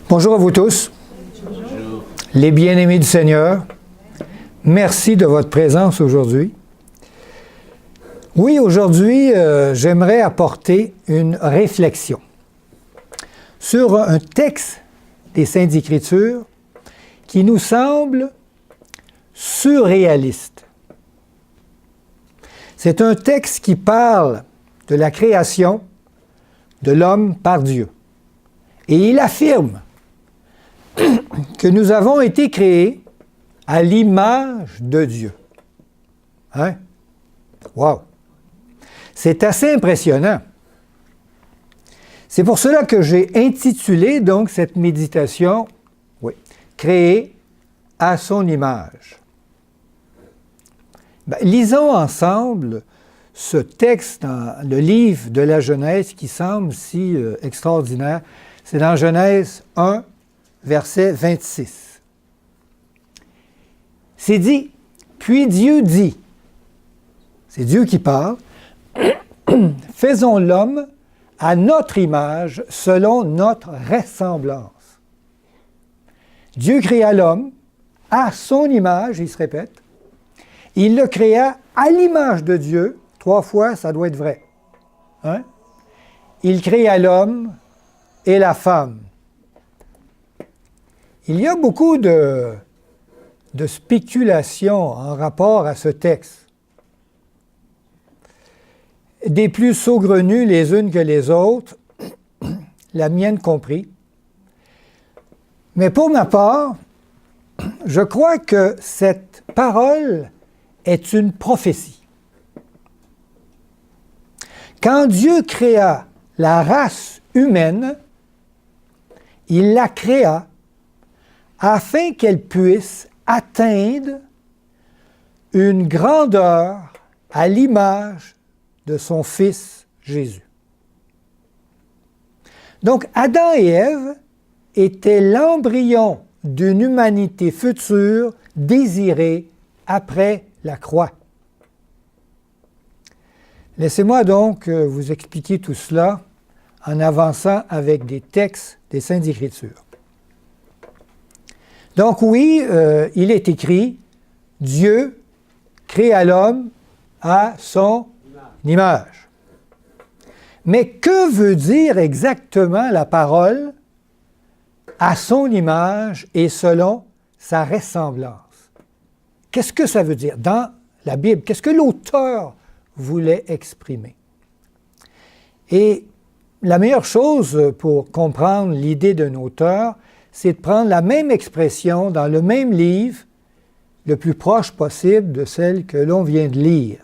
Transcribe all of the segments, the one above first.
Bonjour à vous tous. Bonjour. Les bien-aimés du Seigneur, merci de votre présence aujourd'hui. Oui, aujourd'hui, j'aimerais apporter une réflexion sur un texte des Saintes Écritures qui nous semble surréaliste. C'est un texte qui parle de la création de l'homme par Dieu. Et il affirme que nous avons été créés à l'image de Dieu. Hein? Wow! C'est assez impressionnant. C'est pour cela que j'ai intitulé donc cette méditation, Créé à son image. Lisons ensemble ce texte dans le livre de la Genèse qui semble si extraordinaire. C'est dans Genèse 1, verset 26. C'est dit, puis Dieu dit, c'est Dieu qui parle, faisons l'homme à notre image, selon notre ressemblance. Dieu créa l'homme à son image, il se répète. Il le créa à l'image de Dieu. 3 fois, ça doit être vrai. Hein? Il créa l'homme et la femme. Il y a beaucoup de spéculations en rapport à ce texte. Des plus saugrenues les unes que les autres, la mienne compris. Mais pour ma part, je crois que cette parole est une prophétie. Quand Dieu créa la race humaine, il la créa afin qu'elle puisse atteindre une grandeur à l'image de son Fils Jésus. Donc, Adam et Ève étaient l'embryon d'une humanité future désirée après la croix. Laissez-moi donc vous expliquer tout cela en avançant avec des textes des Saintes Écritures. Donc oui, il est écrit, Dieu créa l'homme à son image. Mais que veut dire exactement la parole à son image et selon sa ressemblance? Qu'est-ce que ça veut dire dans la Bible? Qu'est-ce que l'auteur voulait exprimer? Et la meilleure chose pour comprendre l'idée d'un auteur, c'est de prendre la même expression dans le même livre, le plus proche possible de celle que l'on vient de lire.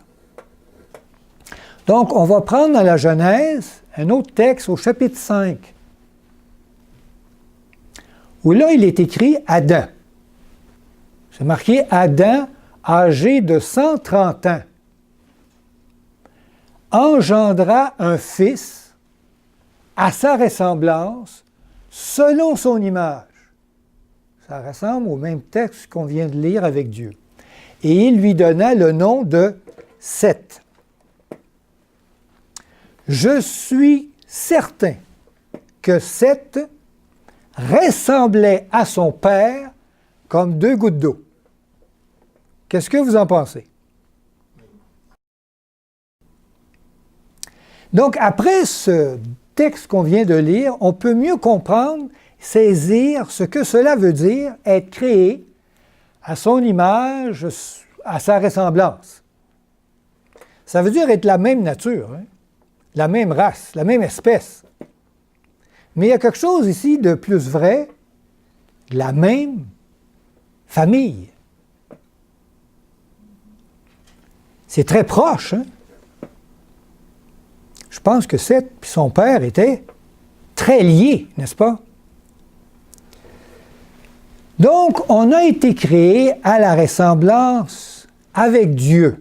Donc, on va prendre dans la Genèse un autre texte au chapitre 5, où là, il est écrit Adam. C'est marqué Adam, âgé de 130 ans, engendra un fils à sa ressemblance, selon son image. Ça ressemble au même texte qu'on vient de lire avec Dieu. Et il lui donna le nom de Seth. Je suis certain que Seth ressemblait à son père comme 2 gouttes d'eau. Qu'est-ce que vous en pensez? Donc, après ce texte qu'on vient de lire, on peut mieux comprendre, saisir ce que cela veut dire être créé à son image, à sa ressemblance. Ça veut dire être la même nature, hein? La même race, la même espèce. Mais il y a quelque chose ici de plus vrai, la même famille. C'est très proche, hein? Je pense que Seth et son père étaient très liés, n'est-ce pas? Donc, on a été créé à la ressemblance avec Dieu.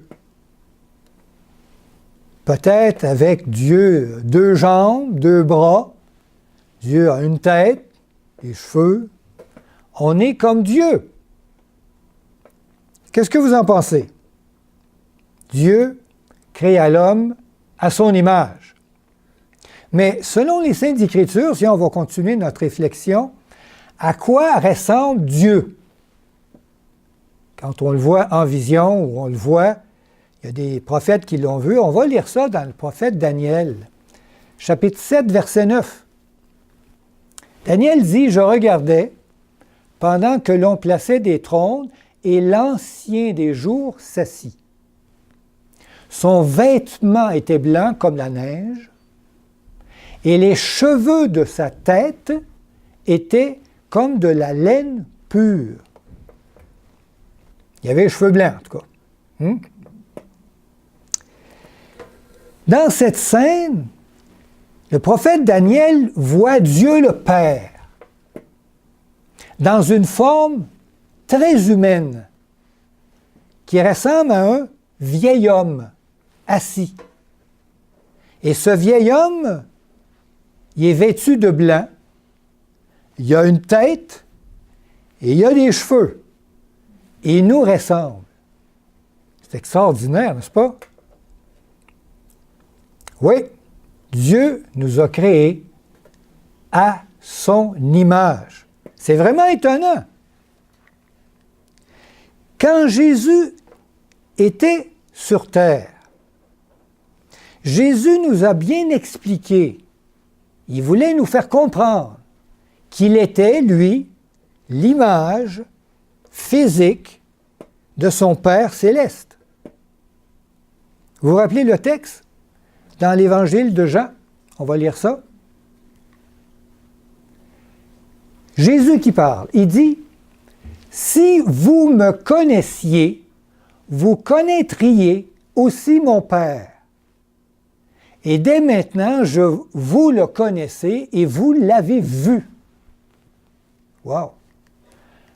Peut-être avec Dieu 2 jambes, 2 bras. Dieu a une tête, des cheveux. On est comme Dieu. Qu'est-ce que vous en pensez? Dieu créa l'homme à son image. Mais selon les Saintes Écritures, si on va continuer notre réflexion, à quoi ressemble Dieu. Quand on le voit en vision ou on le voit, il y a des prophètes qui l'ont vu. On va lire ça dans le prophète Daniel, chapitre 7, verset 9. Daniel dit, « Je regardais pendant que l'on plaçait des trônes et l'Ancien des jours s'assit. Son vêtement était blanc comme la neige et les cheveux de sa tête étaient comme de la laine pure. » Il y avait les cheveux blancs, en tout cas. Dans cette scène, le prophète Daniel voit Dieu le Père dans une forme très humaine qui ressemble à un vieil homme assis. Et ce vieil homme, il est vêtu de blanc, il a une tête et il a des cheveux. Et il nous ressemble. C'est extraordinaire, n'est-ce pas? Oui, Dieu nous a créés à son image. C'est vraiment étonnant. Quand Jésus était sur terre, Jésus nous a bien expliqué, il voulait nous faire comprendre qu'il était, lui, l'image physique de son Père céleste. Vous vous rappelez le texte dans l'Évangile de Jean? On va lire ça. Jésus qui parle, il dit, « Si vous me connaissiez, vous connaîtriez aussi mon Père. Et dès maintenant, vous le connaissez et vous l'avez vu. » Wow!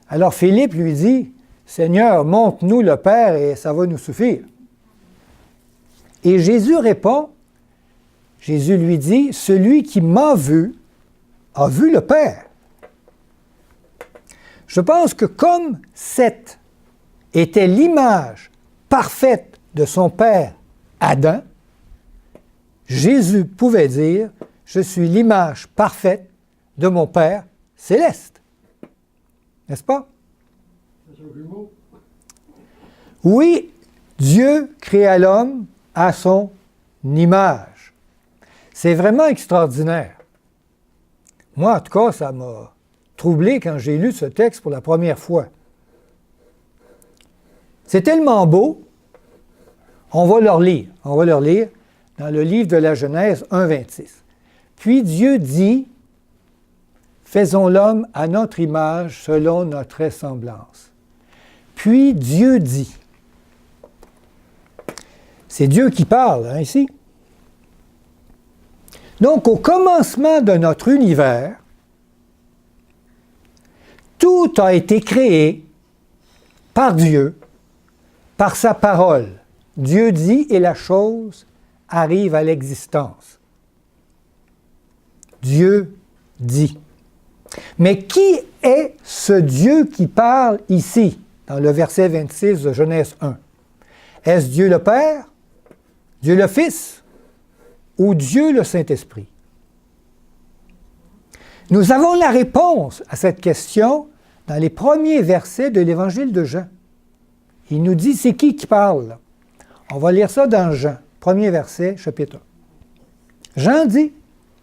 Alors Philippe lui dit, « Seigneur, montre-nous le Père et ça va nous suffire. » Et Jésus répond, Jésus lui dit, « Celui qui m'a vu a vu le Père. » Je pense que comme Seth était l'image parfaite de son père Adam, Jésus pouvait dire, « Je suis l'image parfaite de mon Père céleste. » N'est-ce pas? Oui, Dieu créa l'homme à son image. C'est vraiment extraordinaire. Moi, en tout cas, ça m'a troublé quand j'ai lu ce texte pour la première fois. C'est tellement beau, on va le relire. On va le relire dans le livre de la Genèse 1,26. Puis Dieu dit, « Faisons l'homme à notre image, selon notre ressemblance. » Puis Dieu dit. C'est Dieu qui parle, hein, ici. Donc, au commencement de notre univers, tout a été créé par Dieu, par sa parole. Dieu dit et la chose arrive à l'existence. Dieu dit. Mais qui est ce Dieu qui parle ici, dans le verset 26 de Genèse 1? Est-ce Dieu le Père, Dieu le Fils ou Dieu le Saint-Esprit? Nous avons la réponse à cette question dans les premiers versets de l'Évangile de Jean. Il nous dit, c'est qui parle? On va lire ça dans Jean, premier verset, chapitre 1. Jean dit,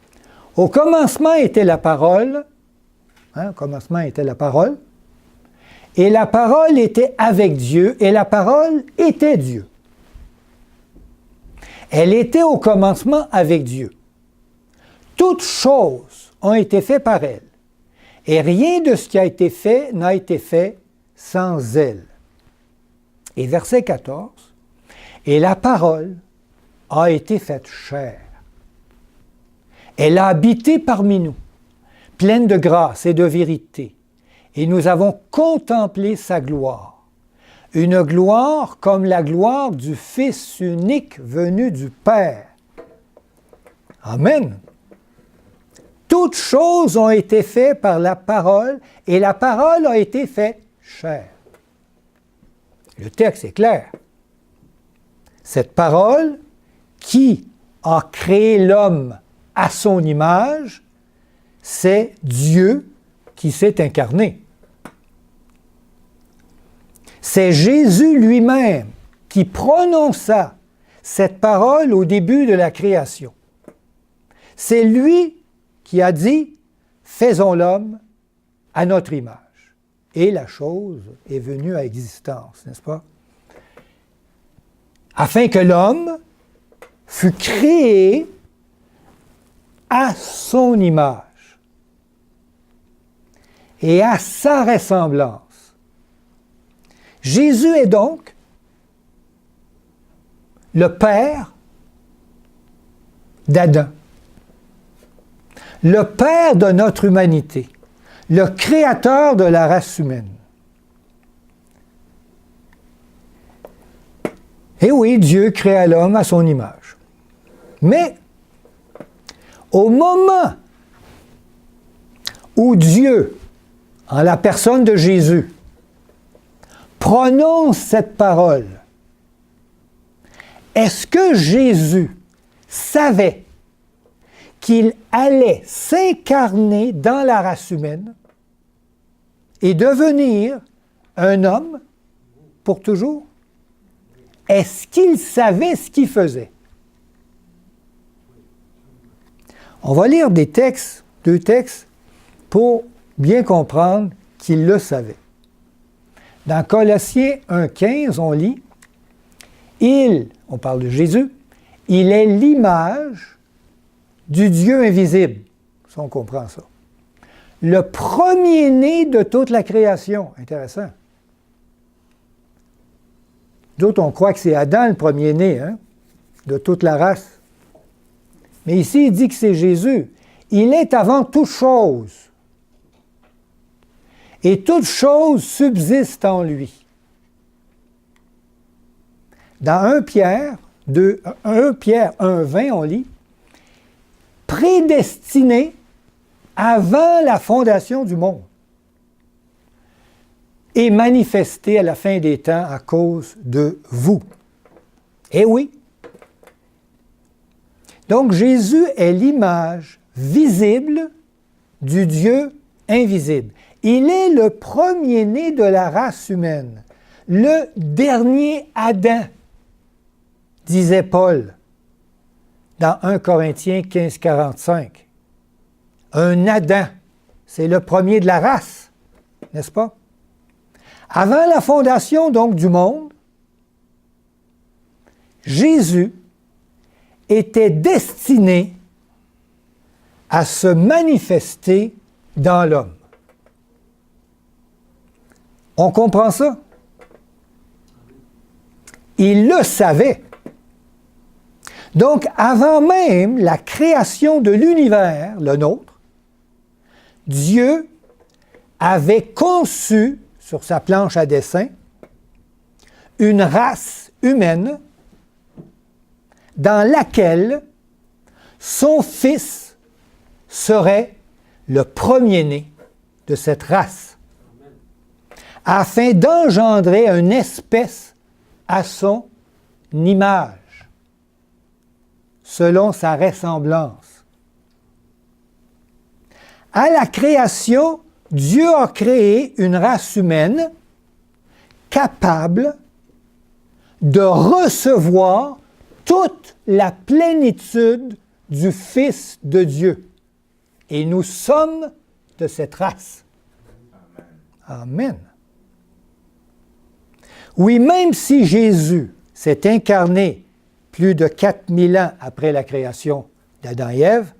« Au commencement était la parole, au commencement était la parole, et la parole était avec Dieu, et la parole était Dieu. Elle était au commencement avec Dieu. Toutes choses ont été faites par elle, et rien de ce qui a été fait n'a été fait sans elle. » Et verset 14, « Et la parole a été faite chair. Elle a habité parmi nous, pleine de grâce et de vérité, et nous avons contemplé sa gloire, une gloire comme la gloire du Fils unique venu du Père. » Amen. Toutes choses ont été faites par la parole, et la parole a été faite chair. Le texte est clair. Cette parole qui a créé l'homme à son image, c'est Dieu qui s'est incarné. C'est Jésus lui-même qui prononça cette parole au début de la création. C'est lui qui a dit « Faisons l'homme à notre image ». Et la chose est venue à existence, n'est-ce pas? Afin que l'homme fût créé à son image et à sa ressemblance. Jésus est donc le père d'Adam, le père de notre humanité, le créateur de la race humaine. Et oui, Dieu créa l'homme à son image. Mais au moment où Dieu, en la personne de Jésus, prononce cette parole, est-ce que Jésus savait qu'il allait s'incarner dans la race humaine et devenir un homme pour toujours? Est-ce qu'il savait ce qu'il faisait? On va lire deux textes, pour bien comprendre qu'il le savait. Dans Colossiens 1,15, on lit « on parle de Jésus, il est l'image du Dieu invisible. » Ça, on comprend ça. Le premier-né de toute la création. Intéressant. D'autres, on croit que c'est Adam le premier-né, de toute la race. Mais ici, il dit que c'est Jésus. Il est avant toute chose. Et toute chose subsiste en lui. Dans 1 Pierre 1,20, on lit « Prédestiné avant la fondation du monde et manifesté à la fin des temps à cause de vous. » Eh oui! Donc, Jésus est l'image visible du Dieu invisible. Il est le premier-né de la race humaine, le dernier Adam, disait Paul dans 1 Corinthiens 15, 45. Un Adam, c'est le premier de la race, n'est-ce pas? Avant la fondation donc du monde, Jésus était destiné à se manifester dans l'homme. On comprend ça? Il le savait. Donc, avant même la création de l'univers, le nôtre, Dieu avait conçu sur sa planche à dessin une race humaine dans laquelle son fils serait le premier-né de cette race, afin d'engendrer une espèce à son image, selon sa ressemblance. À la création, Dieu a créé une race humaine capable de recevoir toute la plénitude du Fils de Dieu. Et nous sommes de cette race. Amen. Oui, même si Jésus s'est incarné plus de 4000 ans après la création d'Adam et Ève,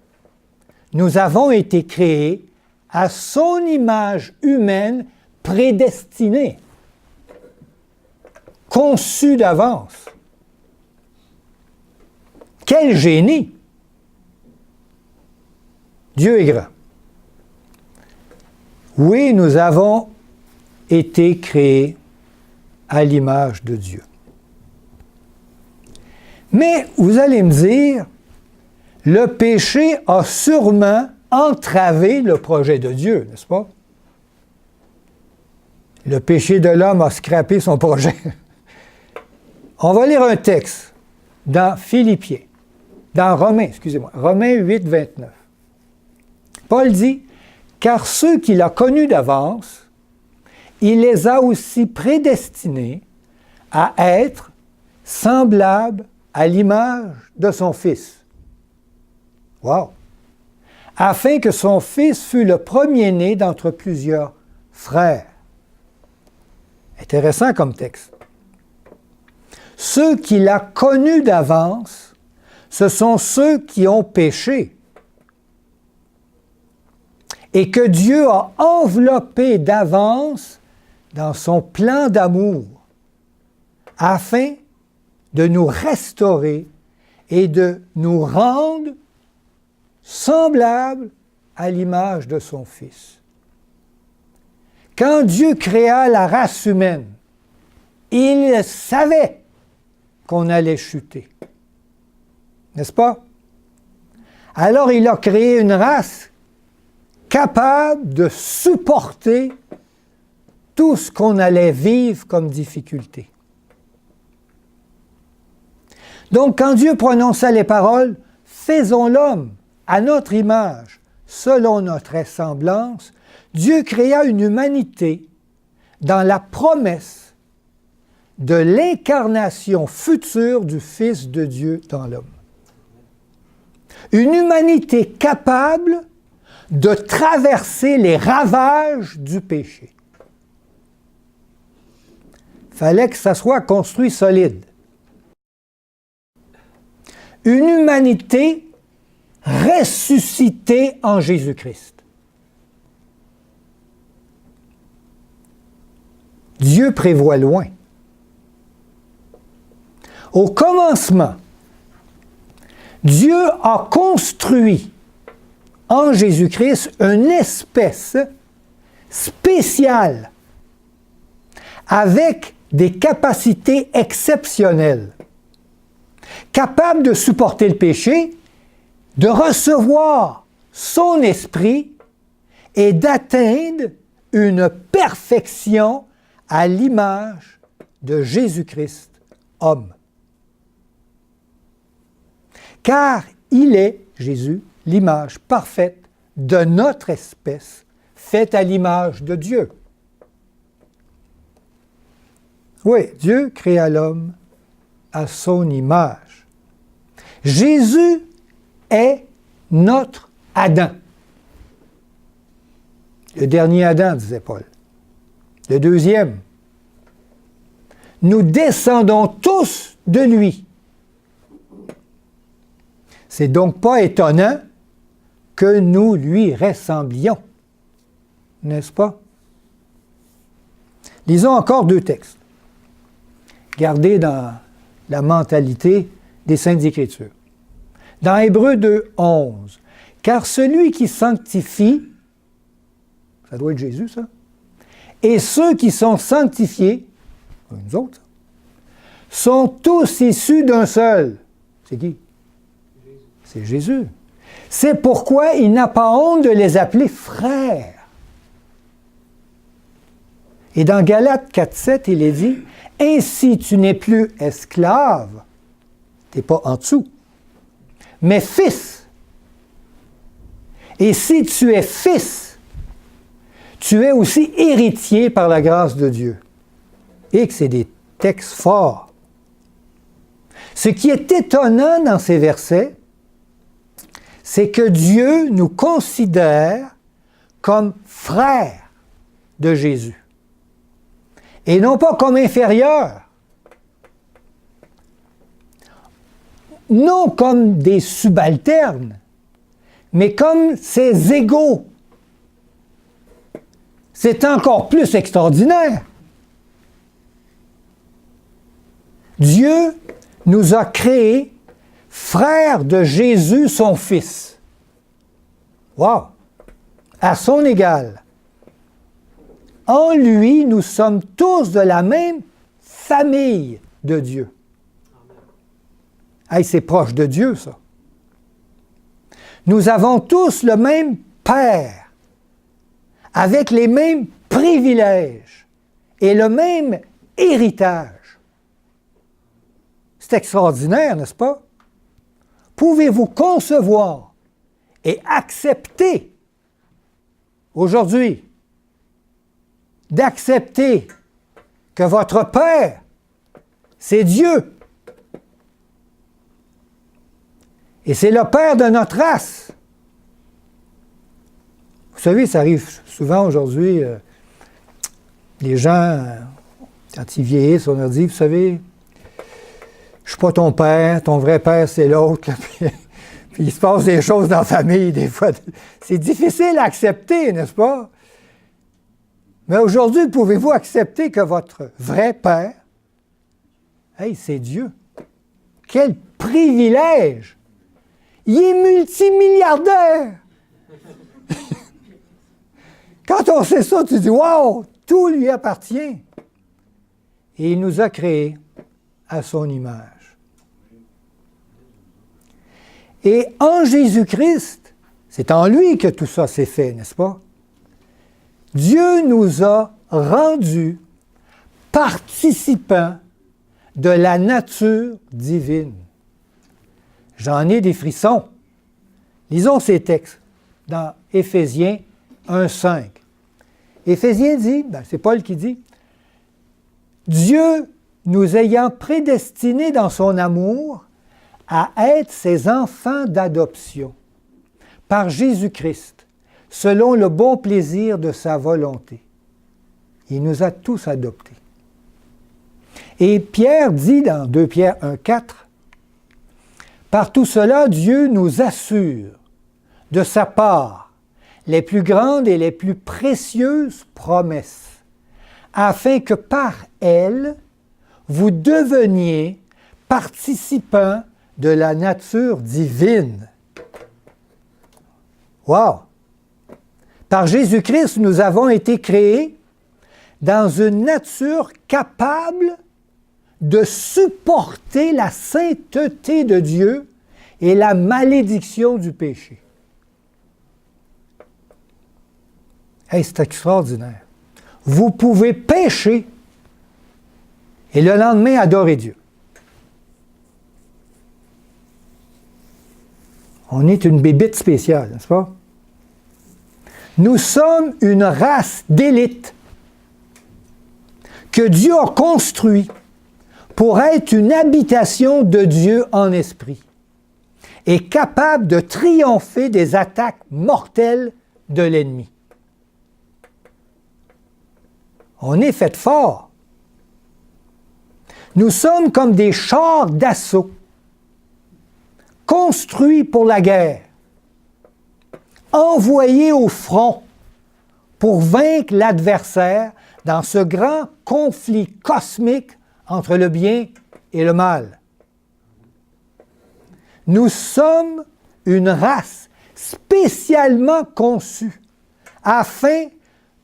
nous avons été créés à son image humaine prédestinée, conçue d'avance. Quel génie! Dieu est grand. Oui, nous avons été créés à l'image de Dieu. Mais vous allez me dire, le péché a sûrement entravé le projet de Dieu, n'est-ce pas? Le péché de l'homme a scrappé son projet. On va lire un texte dans Romains 8, 29. Paul dit « Car ceux qu'il a connus d'avance, il les a aussi prédestinés à être semblables à l'image de son Fils. Wow! Afin que son Fils fût le premier-né d'entre plusieurs frères. Intéressant comme texte. Ceux qu'il a connus d'avance, ce sont ceux qui ont péché et que Dieu a enveloppés d'avance dans son plan d'amour afin de nous restaurer et de nous rendre semblables à l'image de son Fils. Quand Dieu créa la race humaine, il savait qu'on allait chuter. N'est-ce pas? Alors il a créé une race capable de supporter tout ce qu'on allait vivre comme difficulté. Donc quand Dieu prononça les paroles « Faisons l'homme à notre image, selon notre ressemblance », Dieu créa une humanité dans la promesse de l'incarnation future du Fils de Dieu dans l'homme. Une humanité capable de traverser les ravages du péché. Il fallait que ça soit construit solide. Une humanité ressuscitée en Jésus-Christ. Dieu prévoit loin. Au commencement, Dieu a construit en Jésus-Christ une espèce spéciale avec des capacités exceptionnelles, capable de supporter le péché, de recevoir son esprit et d'atteindre une perfection à l'image de Jésus-Christ, homme. Car il est, Jésus, l'image parfaite de notre espèce, faite à l'image de Dieu. Oui, Dieu créa l'homme à son image. Jésus est notre Adam. Le dernier Adam, disait Paul. Le deuxième. Nous descendons tous de lui. C'est donc pas étonnant que nous lui ressemblions. N'est-ce pas? Lisons encore deux textes. Gardez dans la mentalité des Saintes Écritures. Dans Hébreux 2, 11. Car celui qui sanctifie, ça doit être Jésus, ça, et ceux qui sont sanctifiés, nous autres, sont tous issus d'un seul. C'est qui? C'est Jésus. C'est pourquoi il n'a pas honte de les appeler frères. Et dans Galates 4, 7, il est dit, « Ainsi tu n'es plus esclave, tu n'es pas en dessous, mais fils. Et si tu es fils, tu es aussi héritier par la grâce de Dieu. » Et que c'est des textes forts. Ce qui est étonnant dans ces versets, c'est que Dieu nous considère comme frères de Jésus. Et non pas comme inférieurs. Non comme des subalternes, mais comme ses égaux. C'est encore plus extraordinaire. Dieu nous a créés frères de Jésus, son Fils. Wow! À son égal. En lui, nous sommes tous de la même famille de Dieu. Hey, c'est proche de Dieu, ça. Nous avons tous le même Père, avec les mêmes privilèges et le même héritage. C'est extraordinaire, n'est-ce pas? Pouvez-vous concevoir et accepter aujourd'hui, d'accepter que votre Père, c'est Dieu. Et c'est le Père de notre race. Vous savez, ça arrive souvent aujourd'hui, les gens, quand ils vieillissent, on leur dit, vous savez, je ne suis pas ton père, ton vrai père, c'est l'autre. Puis il se passe des choses dans la famille, des fois. C'est difficile à accepter, n'est-ce pas? Mais aujourd'hui, pouvez-vous accepter que votre vrai père, hey, c'est Dieu? Quel privilège! Il est multimilliardaire! Quand on sait ça, tu dis, wow, tout lui appartient. Et il nous a créés à son image. Et en Jésus-Christ, c'est en lui que tout ça s'est fait, n'est-ce pas? Dieu nous a rendus participants de la nature divine. J'en ai des frissons. Lisons ces textes dans Éphésiens 1,5. Éphésiens dit, c'est Paul qui dit, « Dieu nous ayant prédestinés dans son amour à être ses enfants d'adoption par Jésus-Christ, selon le bon plaisir de sa volonté. » Il nous a tous adoptés. Et Pierre dit dans 2 Pierre 1,4, « Par tout cela, Dieu nous assure de sa part les plus grandes et les plus précieuses promesses, afin que par elles, vous deveniez participants de la nature divine. » Wow! Par Jésus-Christ, nous avons été créés dans une nature capable de supporter la sainteté de Dieu et la malédiction du péché. Hey, c'est extraordinaire. Vous pouvez pécher et le lendemain adorer Dieu. On est une bébite spéciale, n'est-ce pas? Nous sommes une race d'élite que Dieu a construit pour être une habitation de Dieu en esprit et capable de triompher des attaques mortelles de l'ennemi. On est fait fort. Nous sommes comme des chars d'assaut, construits pour la guerre, envoyés au front pour vaincre l'adversaire dans ce grand conflit cosmique entre le bien et le mal. Nous sommes une race spécialement conçue afin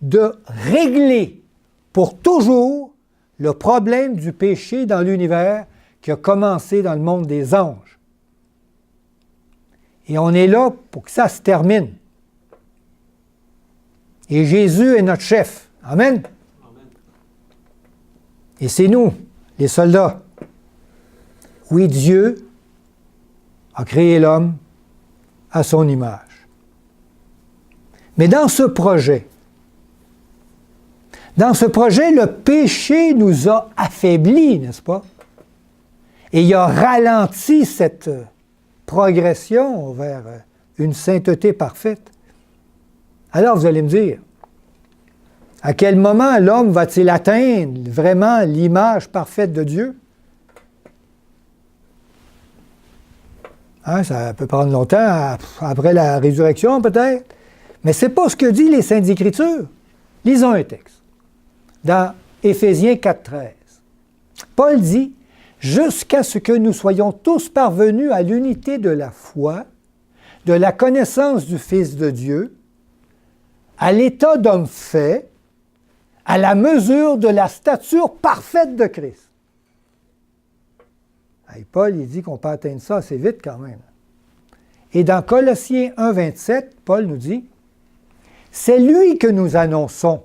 de régler pour toujours le problème du péché dans l'univers qui a commencé dans le monde des anges. Et on est là pour que ça se termine. Et Jésus est notre chef. Amen. Et c'est nous, les soldats. Oui, Dieu a créé l'homme à son image. Mais dans ce projet, le péché nous a affaiblis, n'est-ce pas? Et il a ralenti cette progression vers une sainteté parfaite. Alors vous allez me dire, à quel moment l'homme va-t-il atteindre vraiment l'image parfaite de Dieu? Hein, ça peut prendre longtemps, après la résurrection peut-être, mais ce n'est pas ce que disent les Saintes Écritures. Lisons un texte. Dans Éphésiens 4,13, Paul dit « Jusqu'à ce que nous soyons tous parvenus à l'unité de la foi, de la connaissance du Fils de Dieu, à l'état d'homme fait, à la mesure de la stature parfaite de Christ. » Et Paul, il dit qu'on peut atteindre ça assez vite quand même. Et dans Colossiens 1,27, Paul nous dit « C'est lui que nous annonçons,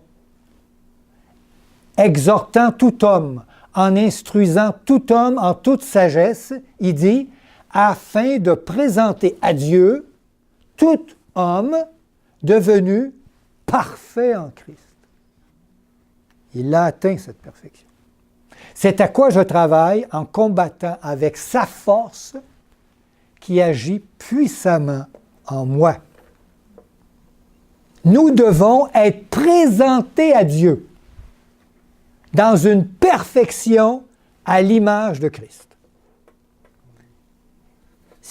exhortant tout homme, en instruisant tout homme en toute sagesse, il dit, afin de présenter à Dieu tout homme devenu parfait en Christ. Il a atteint cette perfection. C'est à quoi je travaille en combattant avec sa force qui agit puissamment en moi. Nous devons être présentés à Dieu dans une perfection à l'image de Christ.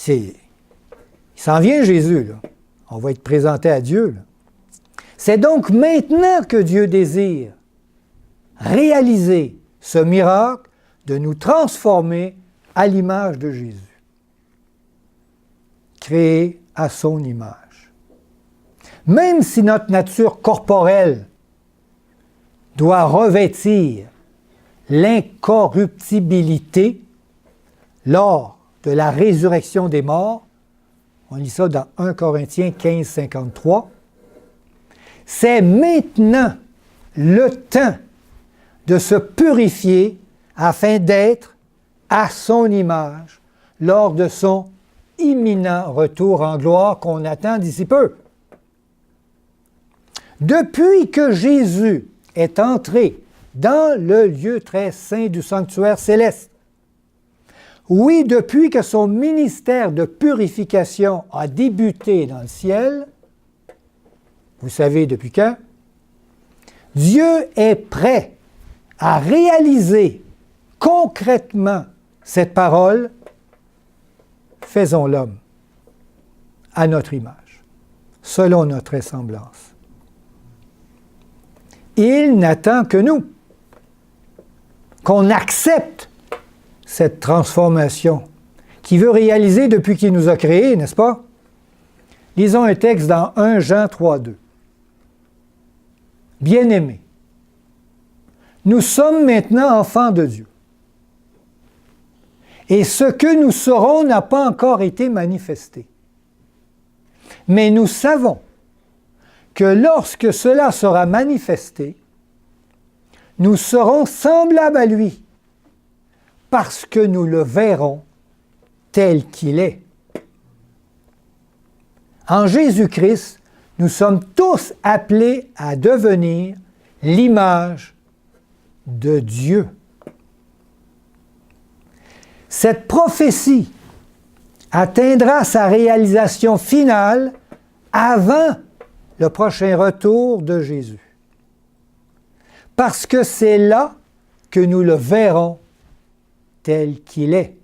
Il s'en vient Jésus, là. On va être présenté à Dieu, là. C'est donc maintenant que Dieu désire réaliser ce miracle de nous transformer à l'image de Jésus, créé à son image. Même si notre nature corporelle doit revêtir l'incorruptibilité lors de la résurrection des morts, on lit ça dans 1 Corinthiens 15, 53, c'est maintenant le temps de se purifier afin d'être à son image lors de son imminent retour en gloire qu'on attend d'ici peu. Depuis que Jésus est entré dans le lieu très saint du sanctuaire céleste, oui, depuis que son ministère de purification a débuté dans le ciel, vous savez depuis quand? Dieu est prêt à réaliser concrètement cette parole, faisons l'homme à notre image, selon notre ressemblance. Il n'attend que nous, qu'on accepte cette transformation qu'il veut réaliser depuis qu'il nous a créés, n'est-ce pas? Lisons un texte dans 1 Jean 3, 2. Bien-aimés, nous sommes maintenant enfants de Dieu. Et ce que nous serons n'a pas encore été manifesté. Mais nous savons que lorsque cela sera manifesté, nous serons semblables à lui, parce que nous le verrons tel qu'il est. En Jésus-Christ, nous sommes tous appelés à devenir l'image de Dieu. Cette prophétie atteindra sa réalisation finale avant le prochain retour de Jésus. Parce que c'est là que nous le verrons tel qu'il est.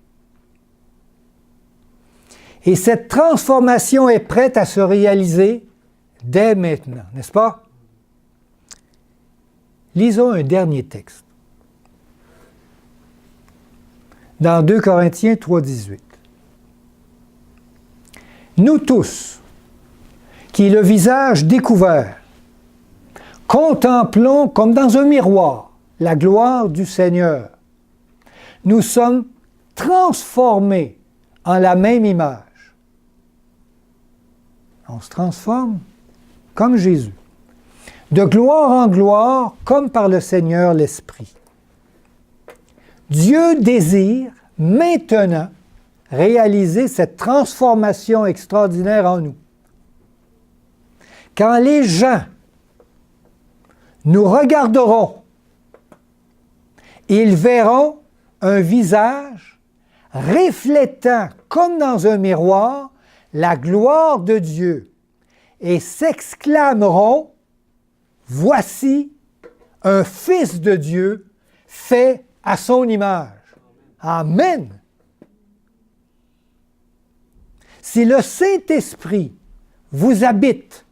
Et cette transformation est prête à se réaliser dès maintenant, n'est-ce pas? Lisons un dernier texte. Dans 2 Corinthiens 3, 18. Nous tous, qui le visage découvert, contemplons comme dans un miroir la gloire du Seigneur. Nous sommes transformés en la même image. On se transforme comme Jésus, de gloire en gloire, comme par le Seigneur l'Esprit. Dieu désire maintenant réaliser cette transformation extraordinaire en nous. Quand les gens nous regarderont, ils verront un visage reflétant comme dans un miroir la gloire de Dieu et s'exclameront « Voici un Fils de Dieu fait à son image. » Amen. Si le Saint-Esprit vous habite,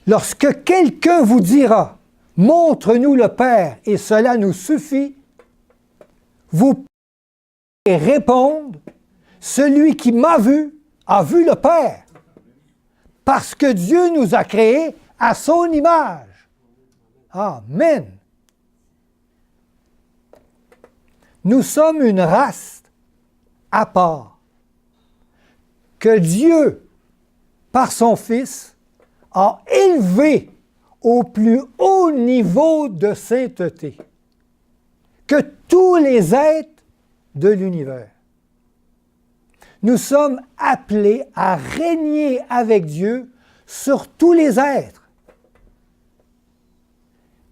lorsque quelqu'un vous dira « Montre-nous le Père et cela nous suffit », vous pouvez répondre « Celui qui m'a vu a vu le Père. » Parce que Dieu nous a créés à son image. Amen. Nous sommes une race à part que Dieu, par son Fils, a élevé au plus haut niveau de sainteté que tous les êtres de l'univers. Nous sommes appelés à régner avec Dieu sur tous les êtres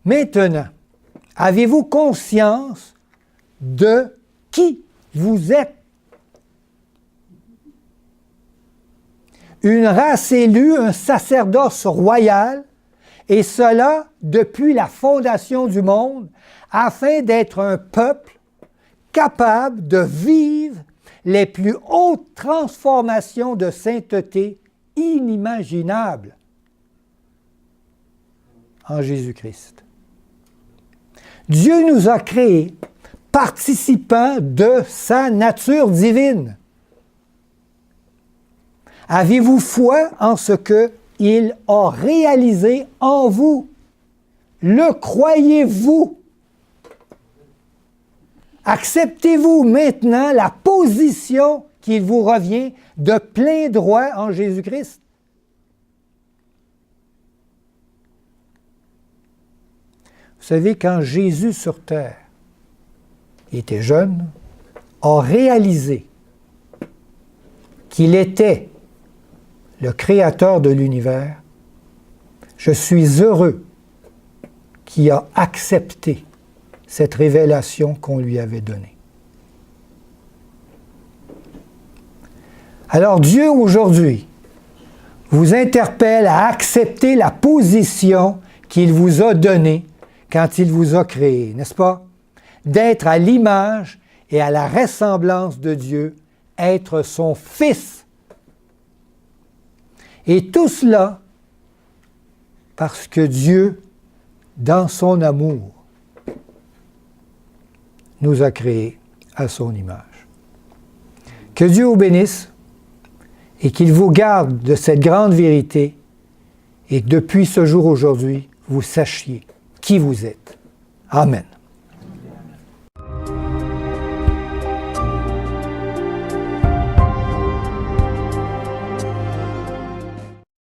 Maintenant, avez-vous conscience de qui vous êtes? Une race élue, un sacerdoce royal, et cela depuis la fondation du monde, afin d'être un peuple capable de vivre les plus hautes transformations de sainteté inimaginables en Jésus-Christ. Dieu nous a créés participants de sa nature divine. Avez-vous foi en ce qu'il a réalisé en vous? Le croyez-vous? Acceptez-vous maintenant la position qu'il vous revient de plein droit en Jésus-Christ? Vous savez, quand Jésus sur terre était jeune, a réalisé qu'il était le Créateur de l'univers, je suis heureux qu'il a accepté cette révélation qu'on lui avait donnée. Alors Dieu aujourd'hui vous interpelle à accepter la position qu'il vous a donnée quand il vous a créé, n'est-ce pas? D'être à l'image et à la ressemblance de Dieu, être son Fils. Et tout cela parce que Dieu, dans son amour, nous a créés à son image. Que Dieu vous bénisse et qu'il vous garde de cette grande vérité et que depuis ce jour aujourd'hui, vous sachiez qui vous êtes. Amen.